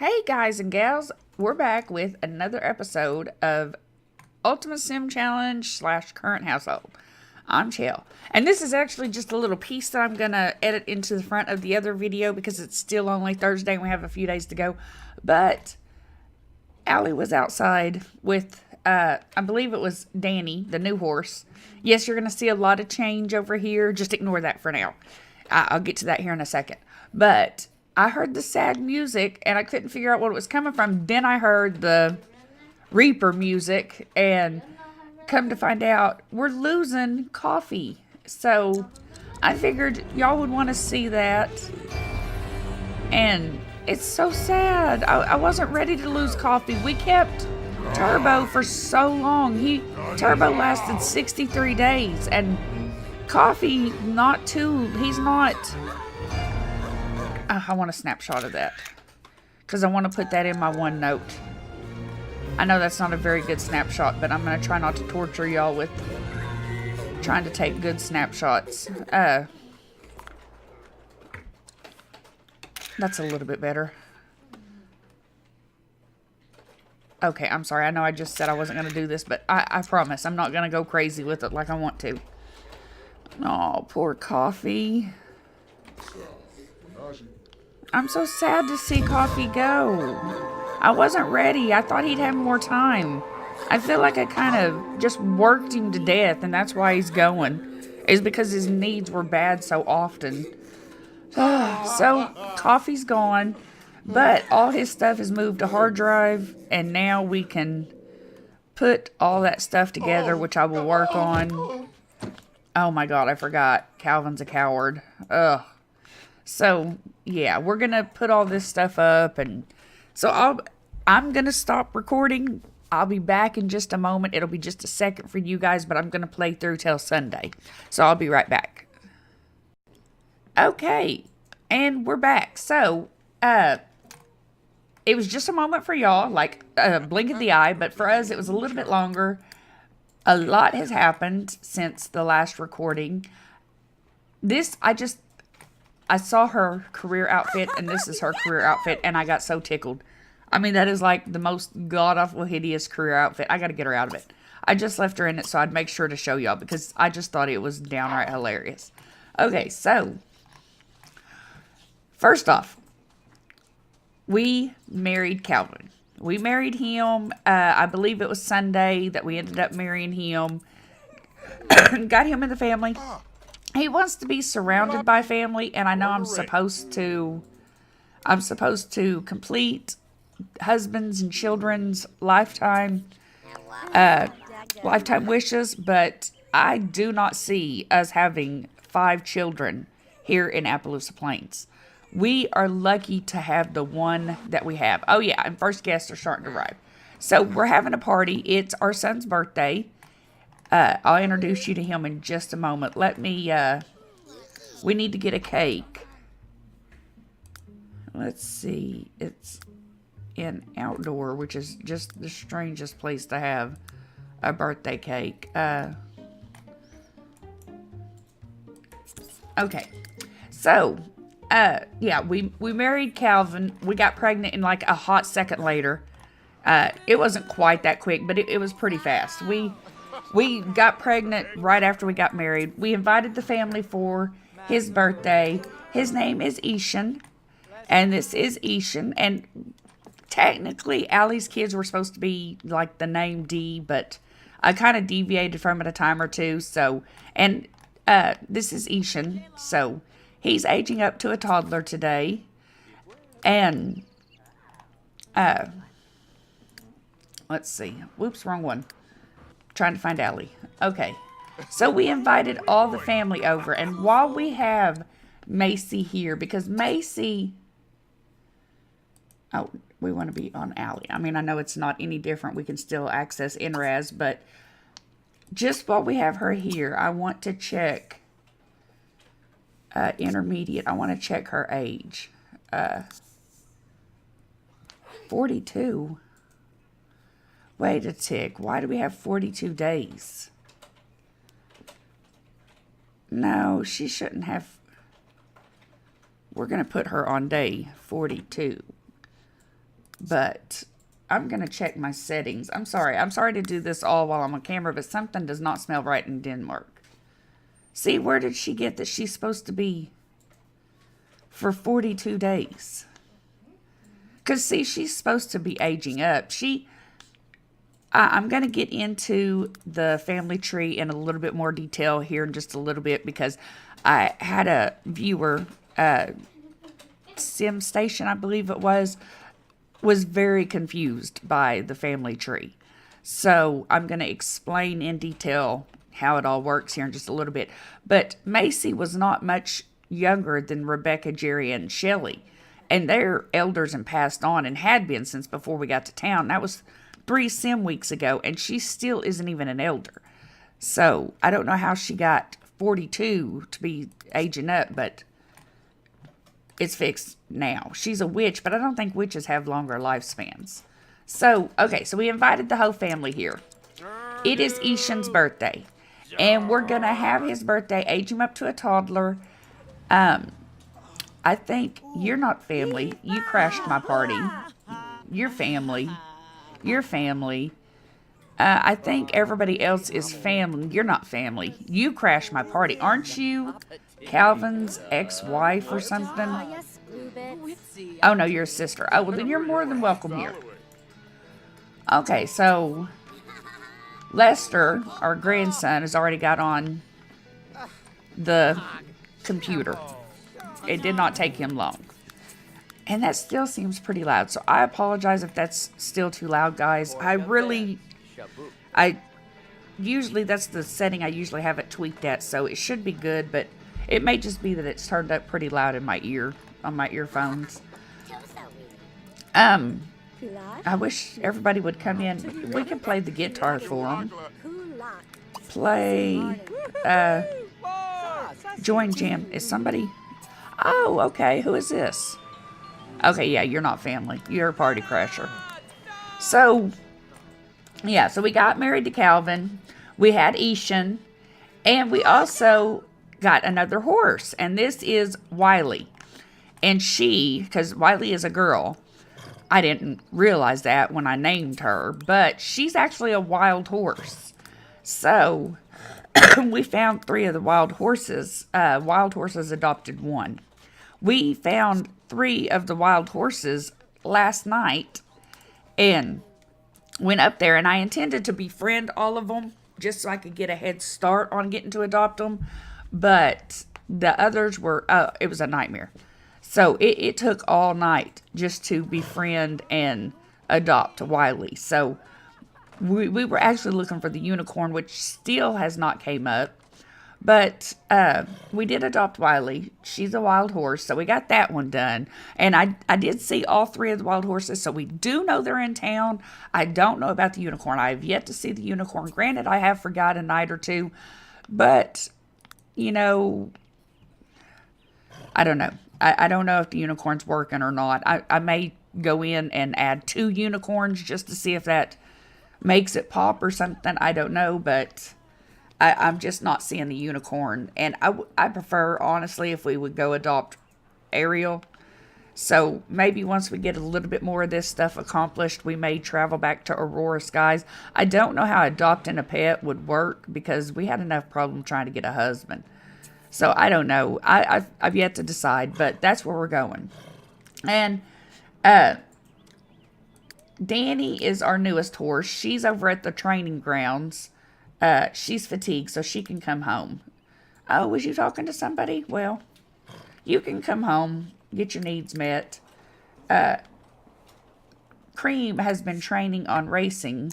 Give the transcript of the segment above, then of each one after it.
Hey guys and gals, we're back with another episode of Ultimate Sim Challenge / Current Household. I'm Chill. And this is actually just a little piece that I'm going to edit into the front of the other video because it's still only Thursday and we have a few days to go. But Allie was outside with, I believe it was Danny, the new horse. Yes, you're going to see a lot of change over here. Just ignore that for now. I'll get to that here in a second. But I heard the sad music and I couldn't figure out what it was coming from. Then I heard the Reaper music and come to find out we're losing Coffee. So I figured y'all would want to see that. And it's so sad. I wasn't ready to lose Coffee. We kept Turbo for so long. Turbo lasted 63 days and Coffee he's not. I want a snapshot of that because I want to put that in my OneNote. I know that's not a very good snapshot, but I'm going to try not to torture y'all with trying to take good snapshots. That's a little bit better. Okay, I'm sorry. I know I just said I wasn't going to do this, but I promise I'm not going to go crazy with it like I want to. Oh, poor Coffee. I'm so sad to see Coffee go. I wasn't ready. I thought he'd have more time. I feel like I kind of just worked him to death, and that's why he's going. Is because his needs were bad so often. So, Coffee's gone, but all his stuff is moved to hard drive, and now we can put all that stuff together, which I will work on. Oh my god, I forgot. Calvin's a coward. Ugh. So, yeah, we're going to put all this stuff up, and so I'm going to stop recording. I'll be back in just a moment. It'll be just a second for you guys, but I'm going to play through till Sunday. So, I'll be right back. Okay, and we're back. So, it was just a moment for y'all, like a blink of the eye, but for us, it was a little bit longer. A lot has happened since the last recording. I saw her career outfit, and this is her career outfit, and I got so tickled. I mean, that is like the most god-awful, hideous career outfit. I got to get her out of it. I just left her in it, so I'd make sure to show y'all, because I just thought it was downright hilarious. Okay, so, first off, we married Calvin. We married him, I believe it was Sunday that we ended up marrying him. Got him in the family. He wants to be surrounded by family, and I know I'm supposed to complete husbands and children's lifetime wishes, but I do not see us having 5 children here in Appaloosa Plains. We are lucky to have the one that we have. Oh yeah, and first guests are starting to arrive. So we're having a party. It's our son's birthday. I'll introduce you to him in just a moment. We need to get a cake. Let's see. It's in outdoor, which is just the strangest place to have a birthday cake. Okay. So, yeah, we married Calvin. We got pregnant in like a hot second later. It wasn't quite that quick, but it was pretty fast. We got pregnant right after we got married. We invited the family for his birthday. His name is Ishan, and this is Ishan. And technically, Allie's kids were supposed to be like the name D, but I kind of deviated from it a time or two. So, and this is Ishan. So, he's aging up to a toddler today. And, let's see. Whoops, wrong one. Trying to find Allie. Okay. So we invited all the family over. And while we have Macy here, because Macy... Oh, we want to be on Allie. I mean, I know it's not any different. We can still access NRAS, but just while we have her here, I want to check intermediate. I want to check her age. 42. Wait a tick. Why do we have 42 days? No, she shouldn't have. We're going to put her on day 42. But I'm going to check my settings. I'm sorry. I'm sorry to do this all while I'm on camera, but something does not smell right in Denmark. See, where did she get that she's supposed to be for 42 days? Because, see, she's supposed to be aging up. I'm going to get into the family tree in a little bit more detail here in just a little bit, because I had a viewer, Sim Station, I believe it was very confused by the family tree. So I'm going to explain in detail how it all works here in just a little bit. But Macy was not much younger than Rebecca, Jerry, and Shelley. And they're elders and passed on, and had been since before we got to town. That was 3 sim weeks ago, and she still isn't even an elder. So I don't know how she got 42 to be aging up, but it's fixed now. She's a witch, but I don't think witches have longer lifespans. So, okay, so we invited the whole family here. It is Ishan's birthday, and we're going to have his birthday, age him up to a toddler. I think you're not family. You crashed my party. You're family. You're family. I think everybody else is family. You're not family. You crashed my party. Aren't you Calvin's ex-wife or something? Oh, no, you're a sister. Oh, well, then you're more than welcome here. Okay, so Lester, our grandson, has already got on the computer. It did not take him long. And that still seems pretty loud. So I apologize if that's still too loud, guys. Usually that's the setting I usually have it tweaked at, so it should be good, but it may just be that it's turned up pretty loud in my ear, on my earphones. I wish everybody would come in. We can play the guitar for them. Play, join jam. Is somebody... Oh, okay. Who is this? Okay, yeah, you're not family. You're a party crasher. So, yeah, so we got married to Calvin. We had Ishan. And we also got another horse. And this is Wiley. And she, because Wiley is a girl, I didn't realize that when I named her, but she's actually a wild horse. So, we found 3 of the wild horses. Wild horses adopted 1. We found 3 of the wild horses last night and went up there, and I intended to befriend all of them just so I could get a head start on getting to adopt them, but the others were, it was a nightmare. So it took all night just to befriend and adopt Wiley. So we were actually looking for the unicorn, which still has not came up. But we did adopt Wiley. She's a wild horse, so we got that one done. And I did see all 3 of the wild horses, so we do know they're in town. I don't know about the unicorn. I have yet to see the unicorn. Granted, I have forgot a night or 2. But, you know, I don't know. I don't know if the unicorn's working or not. I may go in and add 2 unicorns just to see if that makes it pop or something. I don't know, but... I'm just not seeing the unicorn. And I prefer, honestly, if we would go adopt Ariel. So maybe once we get a little bit more of this stuff accomplished, we may travel back to Aurora Skies. I don't know how adopting a pet would work because we had enough problem trying to get a husband. So I don't know. I've yet to decide, but that's where we're going. And Danny is our newest horse. She's over at the training grounds. She's fatigued, so she can come home. Oh, was you talking to somebody? Well, you can come home, get your needs met. Cream has been training on racing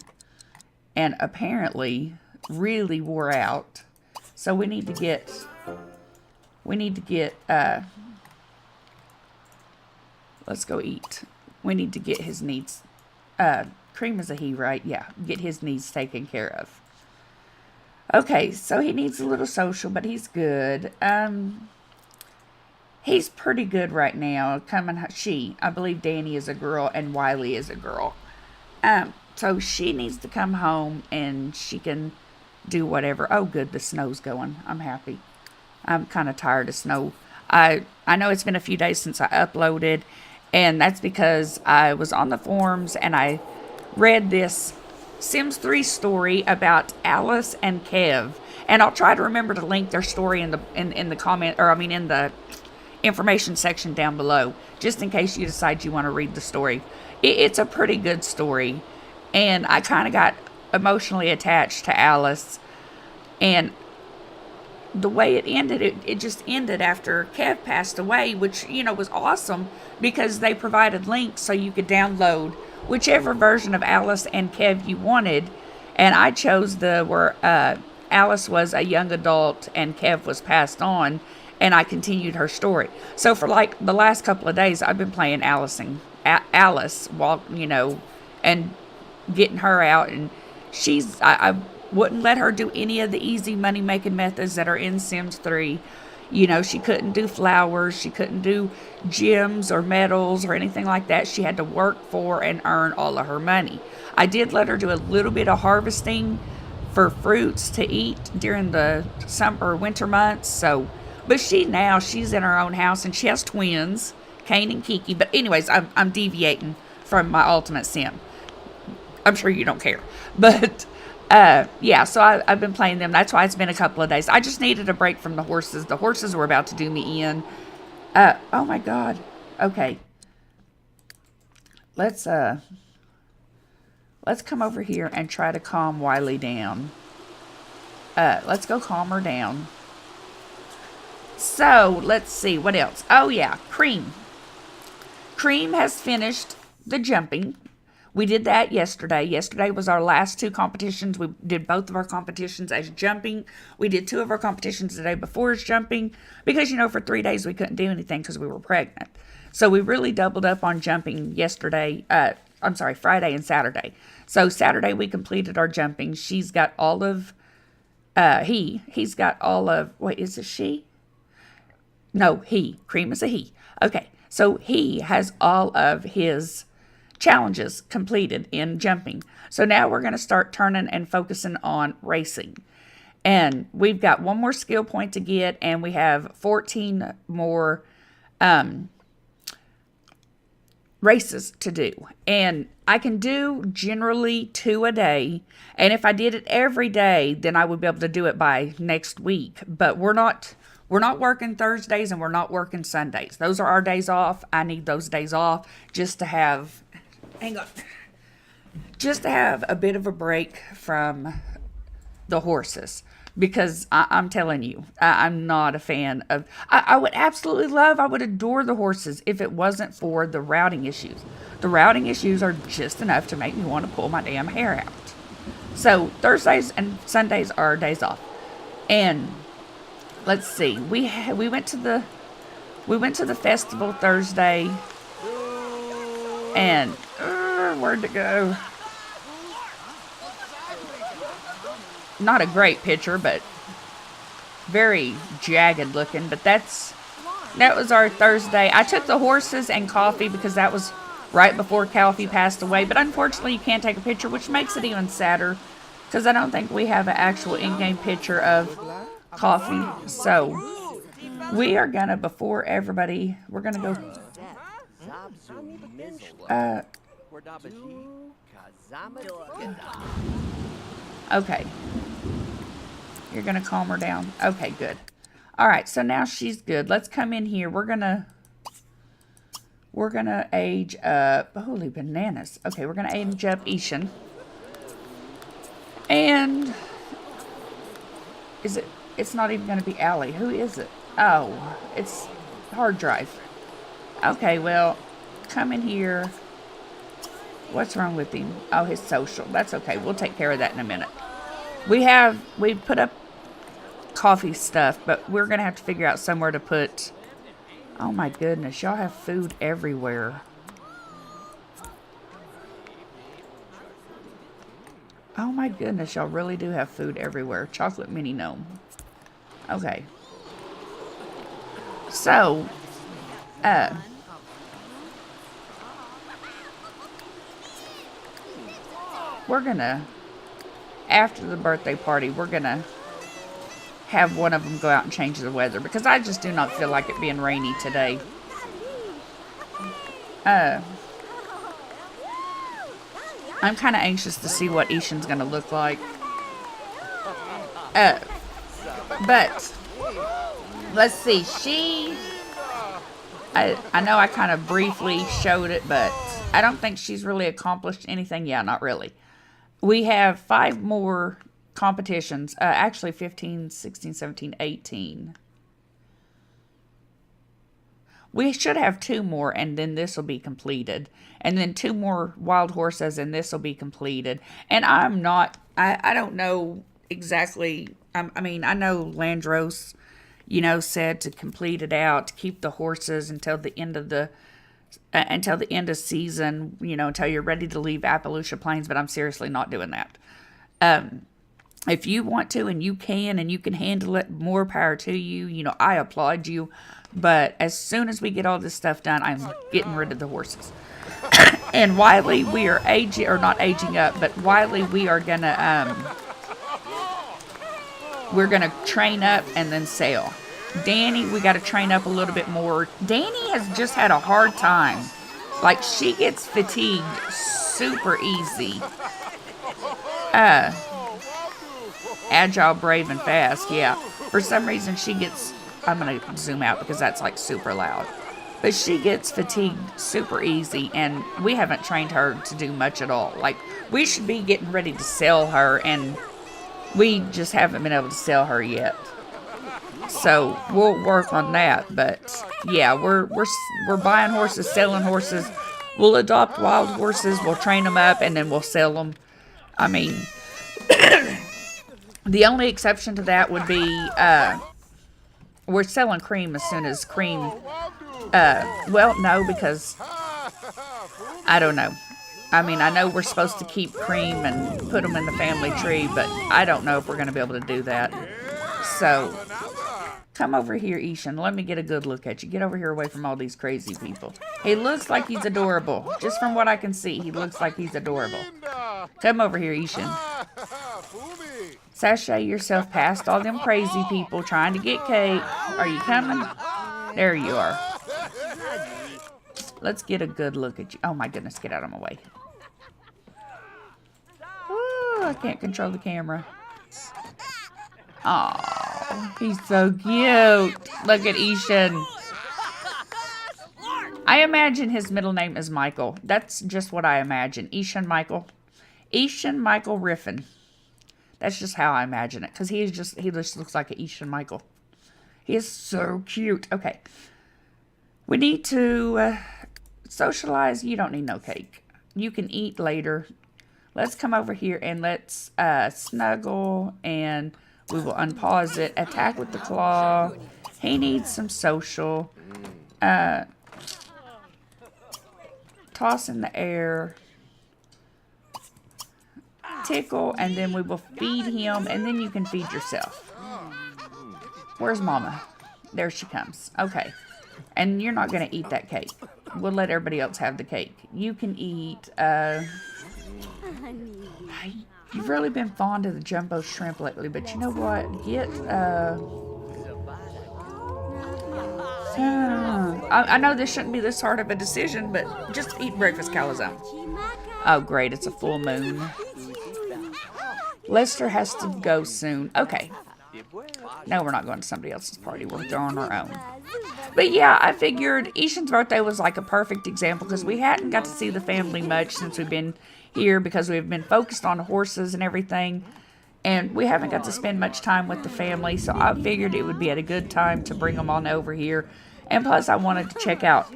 and apparently really wore out. So we need to get, let's go eat. We need to get his needs, Cream is a he, right? Yeah, get his needs taken care of. Okay, so he needs a little social, but he's good. He's pretty good right now. I believe Danny is a girl and Wiley is a girl. So she needs to come home and she can do whatever. Oh, good, the snow's going. I'm happy. I'm kind of tired of snow. I know it's been a few days since I uploaded, And that's because I was on the forums and I read this Sims 3 story about Alice and Kev. And I'll try to remember to link their story in the comment, or I mean in the information section down below, just in case you decide you want to read the story. It's a pretty good story, and I kind of got emotionally attached to Alice, and the way it ended, it just ended after Kev passed away, which, was awesome because they provided links so you could download whichever version of Alice and Kev you wanted, and I chose where Alice was a young adult and Kev was passed on, and I continued her story. So for like the last couple of days, I've been playing Alice while, and getting her out, and I wouldn't let her do any of the easy money making methods that are in Sims 3. She couldn't do flowers, she couldn't do gems or metals or anything like that. She had to work for and earn all of her money. I did let her do a little bit of harvesting for fruits to eat during the summer or winter months. But she's in her own house, and she has twins, Kane and Kiki. But anyways, I'm deviating from my ultimate sim. I'm sure you don't care. But yeah, so I've been playing them. That's why it's been a couple of days. I just needed a break from the horses. The horses were about to do me in. Oh my God. Okay. Let's come over here and try to calm Wiley down. Let's go calm her down. So, let's see. What else? Oh, yeah. Cream. Cream has finished the jumping. We did that yesterday. Yesterday was our last 2 competitions. We did both of our competitions as jumping. We did 2 of our competitions the day before as jumping. Because, for 3 days we couldn't do anything because we were pregnant. So, we really doubled up on jumping yesterday. Friday and Saturday. So, Saturday we completed our jumping. She's got all of... He's got all of... Wait, is it she? No, he. Cream is a he. Okay, so he has all of his challenges completed in jumping. So now we're going to start turning and focusing on racing. And we've got 1 more skill point to get, and we have 14 more races to do. And I can do generally 2 a day. And if I did it every day, then I would be able to do it by next week. But we're not working Thursdays, and we're not working Sundays. Those are our days off. I need those days off just to have, just to have a bit of a break from the horses. Because I'm telling you, I'm not a fan of, I would adore the horses if it wasn't for the routing issues. The routing issues are just enough to make me want to pull my damn hair out. So Thursdays and Sundays are our days off. And let's see. We went to the festival Thursday, and where'd it go? Not a great picture, but very jagged looking. But that was our Thursday. I took the horses and coffee because that was right before Coffee passed away. But unfortunately, you can't take a picture, which makes it even sadder because I don't think we have an actual in-game picture of Coffee. So we are gonna, before everybody, we're gonna go okay, you're gonna calm her down. Okay, good. All right, so now she's good. Let's come in here. We're gonna age up. Holy bananas. Okay, we're gonna age up Ishan. And it's not even going to be Allie. Who is it? Oh, it's hard drive. Okay, well, come in here. What's wrong with him? Oh, his social. That's okay. We'll take care of that in a minute. We put up coffee stuff, but we're going to have to figure out somewhere to put... Oh my goodness, y'all have food everywhere. Oh my goodness, y'all really do have food everywhere. Chocolate mini gnome. Okay. So, we're gonna, after the birthday party, we're gonna have one of them go out and change the weather because I just do not feel like it being rainy today. I'm kind of anxious to see what Ishan's going to look like. But let's see. I know I kind of briefly showed it, but I don't think she's really accomplished anything. Yeah, not really. We have 5 more competitions. Actually, 15, 16, 17, 18. We should have 2 more, and then this will be completed. And then 2 more wild horses, and this will be completed. And I'm not, I don't know exactly, I mean, I know Landros, said to complete it out, to keep the horses until the end of season, until you're ready to leave Appalachia Plains, but I'm seriously not doing that. If you want to and you can handle it, more power to you. I applaud you. But as soon as we get all this stuff done, I'm getting rid of the horses. And Wiley, we are not aging up, but Wiley, we're gonna train up and then sell. Danny, we got to train up a little bit more. Danny has just had a hard time. Like, she gets fatigued super easy. Agile, brave, and fast, yeah. For some reason, she gets... I'm going to zoom out because that's, like, super loud. But she gets fatigued super easy, and we haven't trained her to do much at all. Like, we should be getting ready to sell her, and we just haven't been able to sell her yet. So we'll work on that. But yeah, we're buying horses, selling horses. We'll adopt wild horses. We'll train them up, and then we'll sell them. I mean, the only exception to that would be we're selling Cream as soon as Cream. Well, no, because I don't know. I mean, I know we're supposed to keep Cream and put them in the family tree, but I don't know if we're going to be able to do that. So, come over here, Ishan. Let me get a good look at you. Get over here away from all these crazy people. He looks like he's adorable. Just from what I can see, he looks like he's adorable. Come over here, Ishan. Sashay yourself past all them crazy people trying to get cake. Are you coming? There you are. Let's get a good look at you. Oh my goodness, get out of my way. Ooh, I can't control the camera. Oh, he's so cute. Look at Ishan. I imagine his middle name is Michael. That's just what I imagine. Ishan Michael. Ishan Michael Riffin. That's just how I imagine it. Because he just looks like an Ishan Michael. He is so cute. Okay. We need to socialize. You don't need no cake. You can eat later. Let's come over here and let's snuggle, and we will unpause it. Attack with the claw. He needs some social. Toss in the air. Tickle, and then we will feed him, and then you can feed yourself. Where's Mama? There she comes. Okay. And you're not going to eat that cake. We'll let everybody else have the cake. You can eat, you've really been fond of the jumbo shrimp lately, but you know what? Get, I know this shouldn't be this hard of a decision, but just eat breakfast calzone. Oh, great. It's a full moon. Lester has to go soon. Okay. No, we're not going to somebody else's party. We're throwing our own. But yeah, I figured Ishan's birthday was like a perfect example because we hadn't got to see the family much since we've been here because we've been focused on horses and everything. And we haven't got to spend much time with the family. So I figured it would be at a good time to bring them on over here. And plus I wanted to check out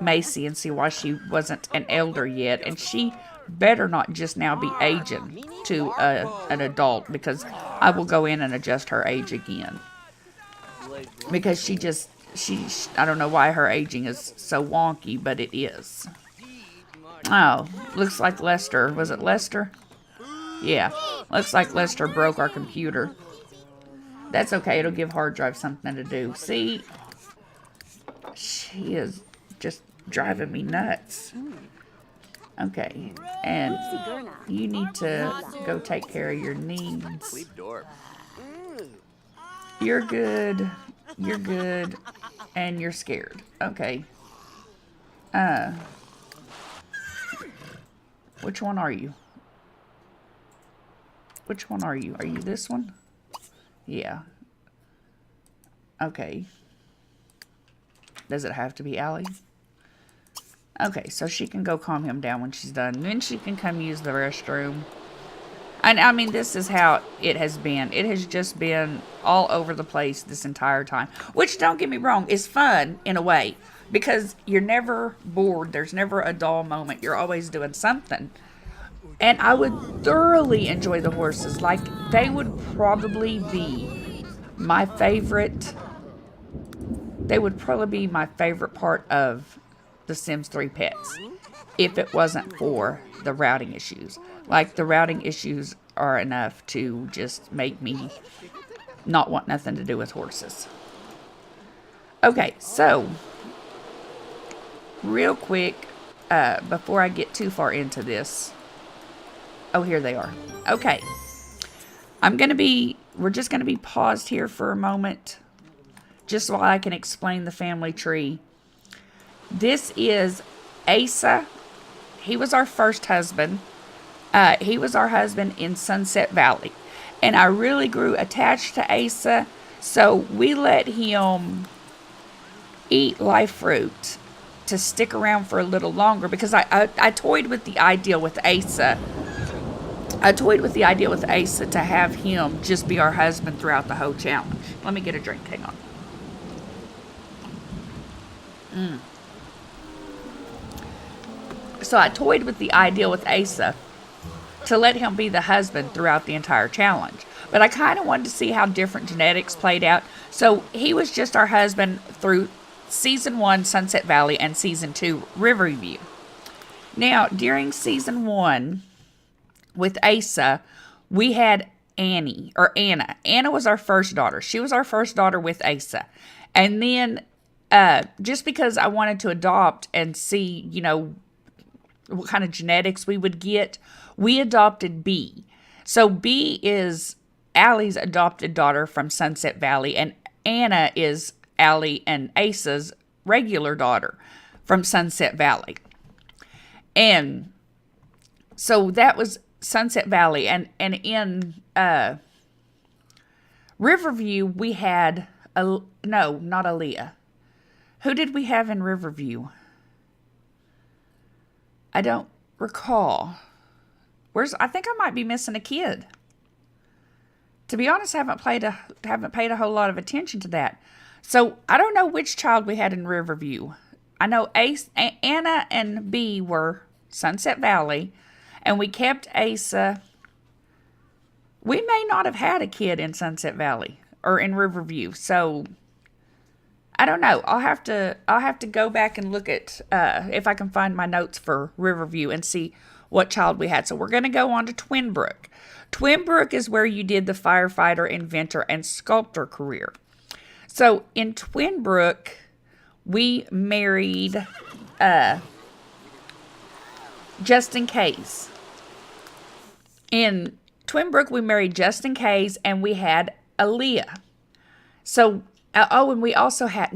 Macy and see why she wasn't an elder yet. And she better not just now be aging to an adult, because I will go in and adjust her age again. Because I don't know why her aging is so wonky, but it is. Oh, looks like Lester. Was it Lester? Yeah, looks like Lester broke our computer. That's okay, it'll give hard drive something to do. See? She is just driving me nuts. Okay, and you need to go take care of your needs. You're good, and you're scared. Okay. Which one are you? Which one are you? Are you this one? Yeah. Okay. Does it have to be Allie? Okay, so she can go calm him down when she's done. Then she can come use the restroom. And I mean, this is how it has been. It has just been all over the place this entire time. Which, don't get me wrong, is fun in a way. Because you're never bored. There's never a dull moment. You're always doing something. And I would thoroughly enjoy the horses. Like, they would probably be my favorite. They would probably be my favorite part of The Sims 3 Pets. If it wasn't for the routing issues. Like, the routing issues are enough to just make me not want nothing to do with horses. Okay, so, real quick, before I get too far into this. Oh, here they are. Okay. We're just going to be paused here for a moment. Just while I can explain the family tree. This is Asa. He was our first husband. He was our husband in Sunset Valley. And I really grew attached to Asa. So we let him eat live fruit to stick around for a little longer. Because I toyed with the idea with Asa. I toyed with the idea with Asa to have him just be our husband throughout the whole challenge. Let me get a drink. Hang on. So I toyed with the idea with Asa to let him be the husband throughout the entire challenge. But I kind of wanted to see how different genetics played out. So he was just our husband through Season 1, Sunset Valley, and Season 2, Riverview. Now, during Season 1, with Asa, we had Annie, or Anna. Anna was our first daughter. She was our first daughter with Asa. And then, just because I wanted to adopt and see, what kind of genetics we would get, we adopted B. So B is Allie's adopted daughter from Sunset Valley, and Anna is Allie and Asa's regular daughter from Sunset Valley. And so that was Sunset Valley, and in Riverview we had no, not Aaliyah. Who did we have in Riverview? I don't recall. I think I might be missing a kid. To be honest, I haven't paid a whole lot of attention to that. So I don't know which child we had in Riverview. I know Anna and B were Sunset Valley, and we kept Asa. We may not have had a kid in Sunset Valley or in Riverview, so I don't know. I'll have to go back and look at if I can find my notes for Riverview and see what child we had. So we're going to go on to Twinbrook. Twinbrook is where you did the firefighter, inventor, and sculptor career. So in Twinbrook, we married Justin Case. In Twinbrook, we married Justin Case, and we had Aaliyah. So, and we also had,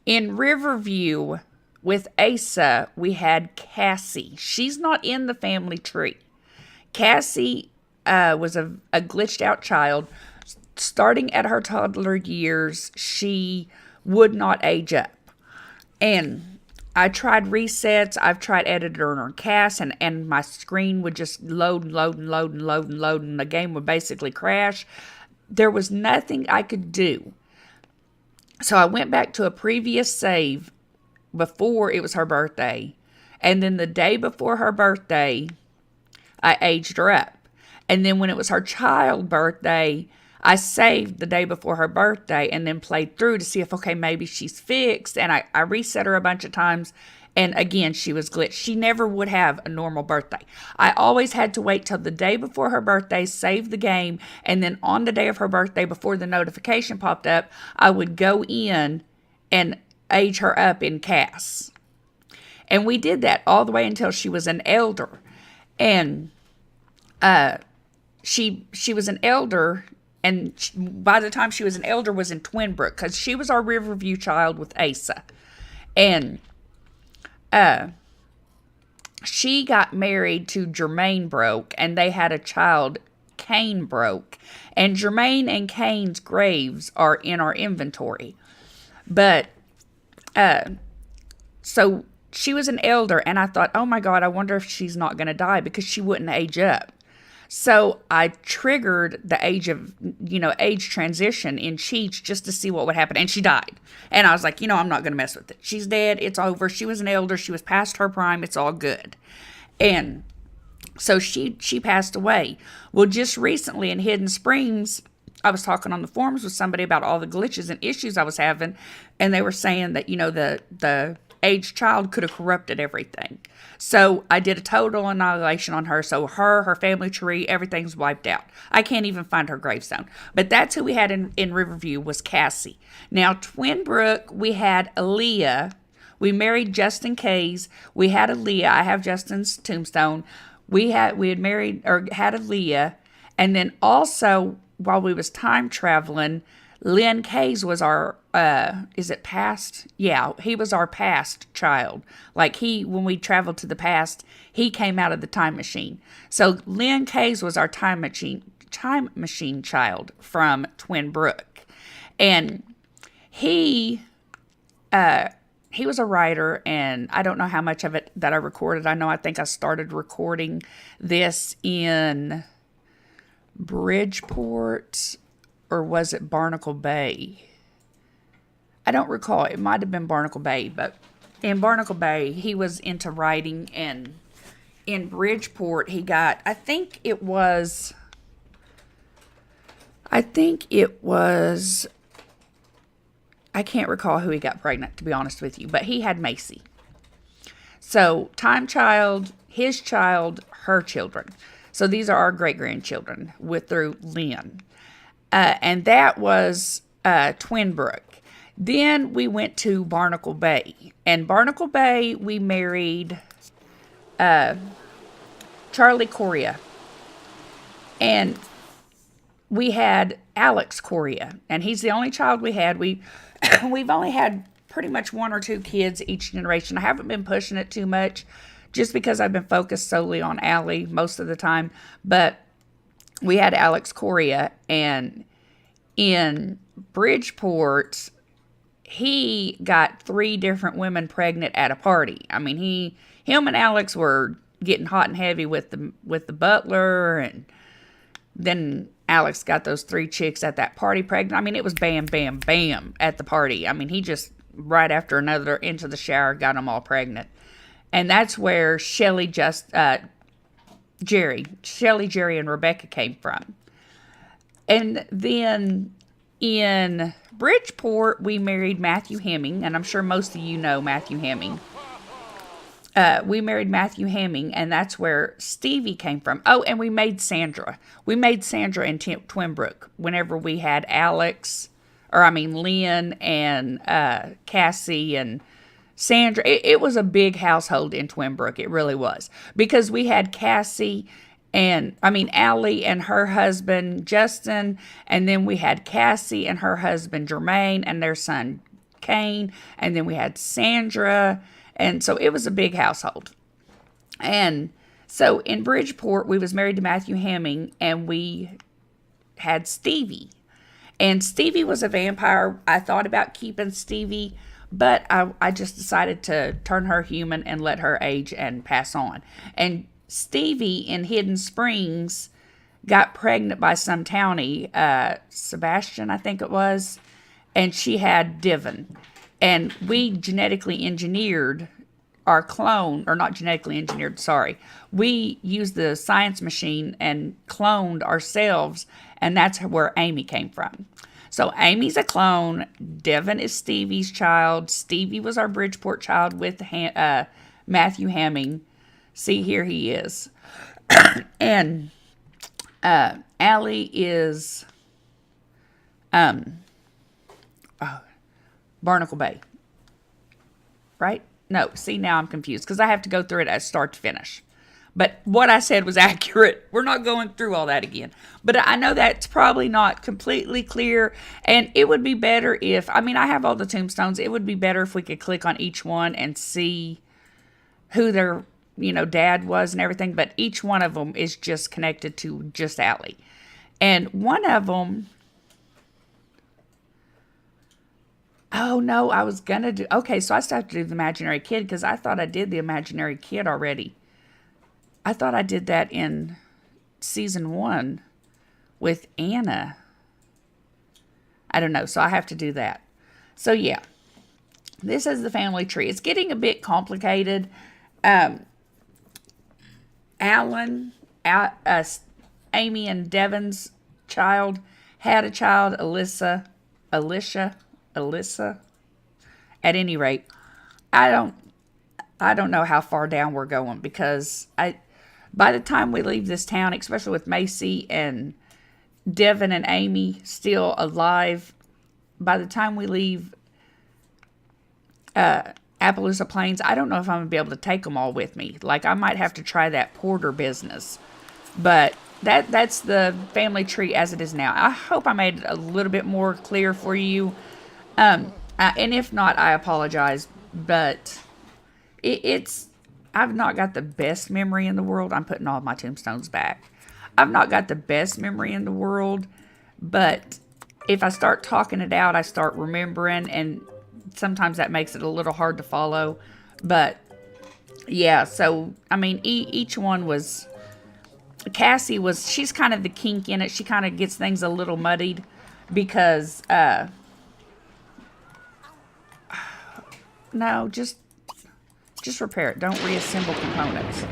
in Riverview with Asa, we had Cassie. She's not in the family tree. Cassie was a glitched out child. Starting at her toddler years, she would not age up. And I tried resets. I've tried editor on CAS, and my screen would just load, and the game would basically crash. There was nothing I could do. So I went back to a previous save before it was her birthday. And then the day before her birthday, I aged her up. And then when it was her child birthday, I saved the day before her birthday and then played through to see if, maybe she's fixed. And I reset her a bunch of times. And again, she was glitched. She never would have a normal birthday. I always had to wait till the day before her birthday, save the game. And then on the day of her birthday, before the notification popped up, I would go in and age her up in CAS. And we did that all the way until she was an elder. And she was an elder. And by the time she was an elder, was in Twinbrook, because she was our Riverview child with Asa. And she got married to Jermaine Broke, and they had a child, Kane Broke. And Jermaine and Kane's graves are in our inventory. But so she was an elder, and I thought, oh my God, I wonder if she's not going to die because she wouldn't age up. So I triggered the age transition in Cheech just to see what would happen. And she died. And I was like, I'm not going to mess with it. She's dead. It's over. She was an elder. She was past her prime. It's all good. And so she passed away. Well, just recently in Hidden Springs, I was talking on the forums with somebody about all the glitches and issues I was having. And they were saying that, the aged child could have corrupted everything. So I did a total annihilation on her. So her family tree, everything's wiped out. I can't even find her gravestone. But that's who we had in Riverview was Cassie. Now, Twinbrook, we had Aaliyah. We married Justin Kays. We had Aaliyah. I have Justin's tombstone. We had married or had Aaliyah. And then also, while we was time traveling, Lynn Kays was our, is it past? Yeah, he was our past child. Like when we traveled to the past, he came out of the time machine. So Lynn Kays was our time machine child from Twinbrook. And he was a writer, and I don't know how much of it that I recorded. I think I started recording this in Bridgeport, or was it Barnacle Bay? I don't recall. It might have been Barnacle Bay, but in Barnacle Bay, he was into writing, and in Bridgeport, he got, I think it was, I can't recall who he got pregnant, to be honest with you, but he had Macy. So, time child, his child, her children. So, these are our great-grandchildren through Lynn. And that was Twinbrook. Then we went to Barnacle Bay. And Barnacle Bay, we married Charlie Coria. And we had Alex Coria. And he's the only child we had. We've only had pretty much one or two kids each generation. I haven't been pushing it too much just because I've been focused solely on Allie most of the time. But we had Alex Coria, and in Bridgeport, he got 3 different women pregnant at a party. I mean, him and Alex were getting hot and heavy with the butler, and then Alex got those 3 chicks at that party pregnant. I mean, it was bam, bam, bam at the party. I mean, he just right after another into the shower got them all pregnant, and that's where Shelly, Jerry, and Rebecca came from. And then in Bridgeport, we married Matthew Hemming, and I'm sure most of you know Matthew Hemming. We married Matthew Hemming, and that's where Stevie came from. Oh, and we made Sandra. We made Sandra in Twinbrook whenever we had Lynn and Cassie and Sandra. It was a big household in Twinbrook. It really was. Because we had Allie and her husband, Justin, and then we had Cassie and her husband, Jermaine, and their son, Kane, and then we had Sandra, and so it was a big household. And so in Bridgeport, we was married to Matthew Hemming, and we had Stevie. And Stevie was a vampire. I thought about keeping Stevie, but I just decided to turn her human and let her age and pass on. And Stevie in Hidden Springs got pregnant by some townie, Sebastian, I think it was, and she had Divin. And we genetically engineered our clone, or not genetically engineered, sorry. We used the science machine and cloned ourselves, and that's where Amy came from. So Amy's a clone. Devin is Stevie's child. Stevie was our Bridgeport child with Matthew Hemming. See, here he is. And Allie is Barnacle Bay. Right? No, see, now I'm confused because I have to go through it as start to finish. But what I said was accurate. We're not going through all that again. But I know that's probably not completely clear. And it would be better if, I have all the tombstones. It would be better if we could click on each one and see who they're dad was and everything, but each one of them is just connected to just Allie. And one of them, oh no, I was gonna do, okay, so I still have to do the imaginary kid because I thought I did the imaginary kid already. I thought I did that in season 1 with Anna. I don't know, so I have to do that. So yeah, this is the family tree. It's getting a bit complicated. Alan, Amy and Devin's child had a child, Alicia. At any rate, I don't know how far down we're going because by the time we leave this town, especially with Macy and Devin and Amy still alive, by the time we leave Appaloosa Plains, I don't know if I'm going to be able to take them all with me. Like, I might have to try that porter business. But that's the family tree as it is now. I hope I made it a little bit more clear for you. And if not, I apologize. But I've not got the best memory in the world. I'm putting all my tombstones back. I've not got the best memory in the world. But if I start talking it out, I start remembering, and sometimes that makes it a little hard to follow. But yeah, so I mean, each one was, Cassie was, she's kind of the kink in it. She kind of gets things a little muddied because no, just repair it. Don't reassemble components.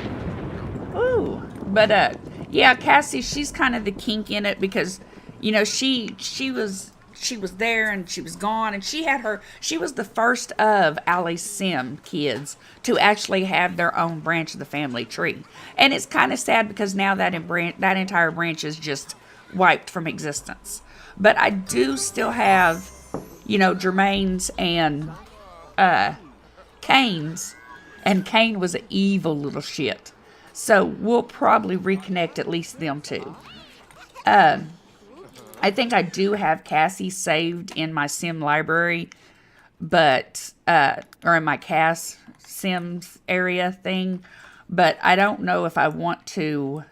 Ooh, but yeah, Cassie, she's kind of the kink in it because, she was there and she was gone, and she was the first of Allie's Sim kids to actually have their own branch of the family tree. And it's kind of sad because now that entire branch is just wiped from existence. But I do still have, Jermaine's and Kane's, and Kane was an evil little shit. So we'll probably reconnect at least them two. I think I do have Cassie saved in my Sim library, but, or in my Cass Sims area thing, but I don't know if I want to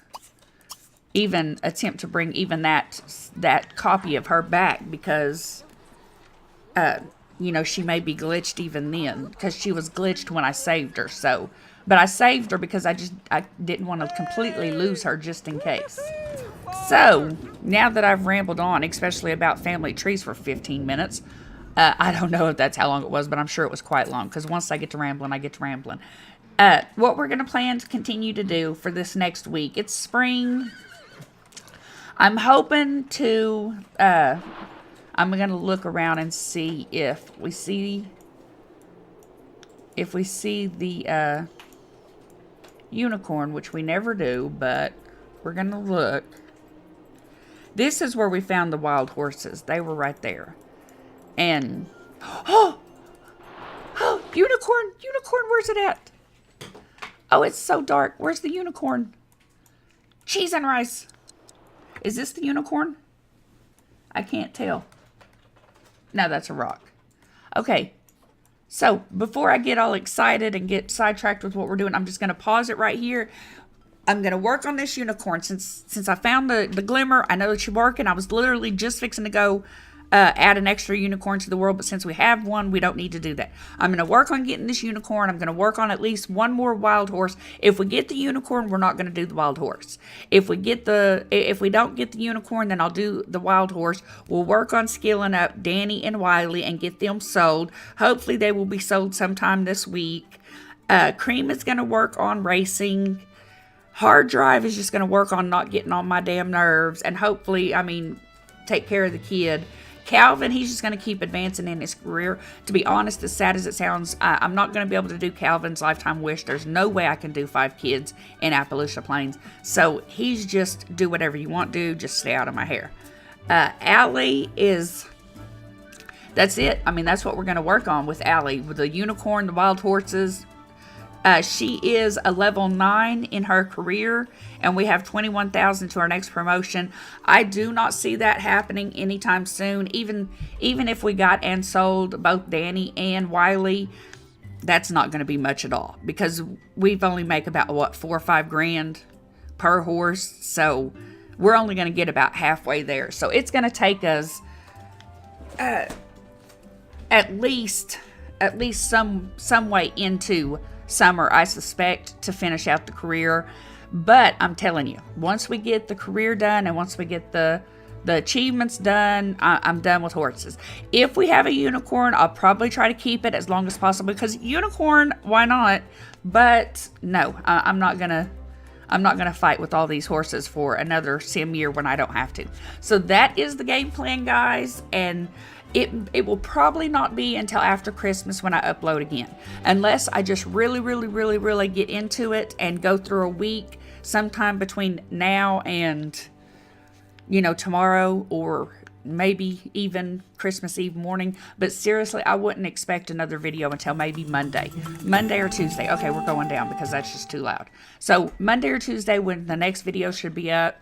even attempt to bring even that copy of her back because, she may be glitched even then because she was glitched when I saved her. So, but I saved her because I didn't want to completely lose her just in case. So, now that I've rambled on, especially about family trees for 15 minutes, I don't know if that's how long it was, but I'm sure it was quite long, because once I get to rambling, I get to rambling. What we're going to plan to continue to do for this next week, it's spring. I'm hoping to, I'm going to look around and see if we see the unicorn, which we never do, but we're going to look. This is where we found the wild horses. They were right there. And, oh, unicorn, where's it at? Oh, it's so dark. Where's the unicorn? Cheese and rice. Is this the unicorn? I can't tell. No, that's a rock. Okay. So, before I get all excited and get sidetracked with what we're doing, I'm just going to pause it right here. I'm going to work on this unicorn. Since I found the glimmer, I know that you're working. I was literally just fixing to go add an extra unicorn to the world, but since we have one, we don't need to do that. I'm going to work on getting this unicorn. I'm going to work on at least one more wild horse. If we get the unicorn, we're not going to do the wild horse. If we don't get the unicorn, then I'll do the wild horse. We'll work on skilling up Danny and Wiley and get them sold. Hopefully they will be sold sometime this week. Cream is going to work on racing. Hard Drive is just going to work on not getting on my damn nerves and hopefully, take care of the kid. Calvin, he's just going to keep advancing in his career. To be honest, as sad as it sounds, I'm not going to be able to do Calvin's lifetime wish. There's no way I can do 5 kids in Appaloosa Plains. So he's just do whatever you want to do. Just stay out of my hair. Allie is... That's it. That's what we're going to work on with Allie. With the unicorn, the wild horses... she is a level 9 in her career, and we have 21,000 to our next promotion. I do not see that happening anytime soon. Even if we got and sold both Danny and Wiley, that's not going to be much at all, because we've only make about, what, 4 or 5 grand per horse. So we're only going to get about halfway there. So it's going to take us at least some way into summer, I suspect, to finish out the career. But I'm telling you, once we get the career done and once we get the achievements done, I'm done with horses. If we have a unicorn, I'll probably try to keep it as long as possible, because unicorn, why not? But no, I'm not gonna fight with all these horses for another sim year when I don't have to. So that is the game plan, guys, and it will probably not be until after Christmas when I upload again, unless I just really get into it and go through a week sometime between now and, you know, tomorrow, or maybe even Christmas Eve morning. But seriously, I wouldn't expect another video until maybe Monday or Tuesday. Okay, we're going down because that's just too loud. So Monday or Tuesday, when the next video should be up.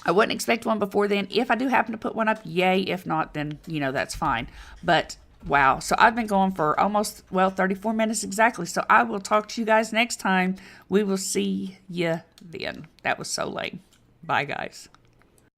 I wouldn't expect one before then. If I do happen to put one up, yay. If not, then, you know, that's fine. But wow, so I've been going for almost, well, 34 minutes exactly. So I will talk to you guys next time. We will see you then. That was so late. Bye, guys.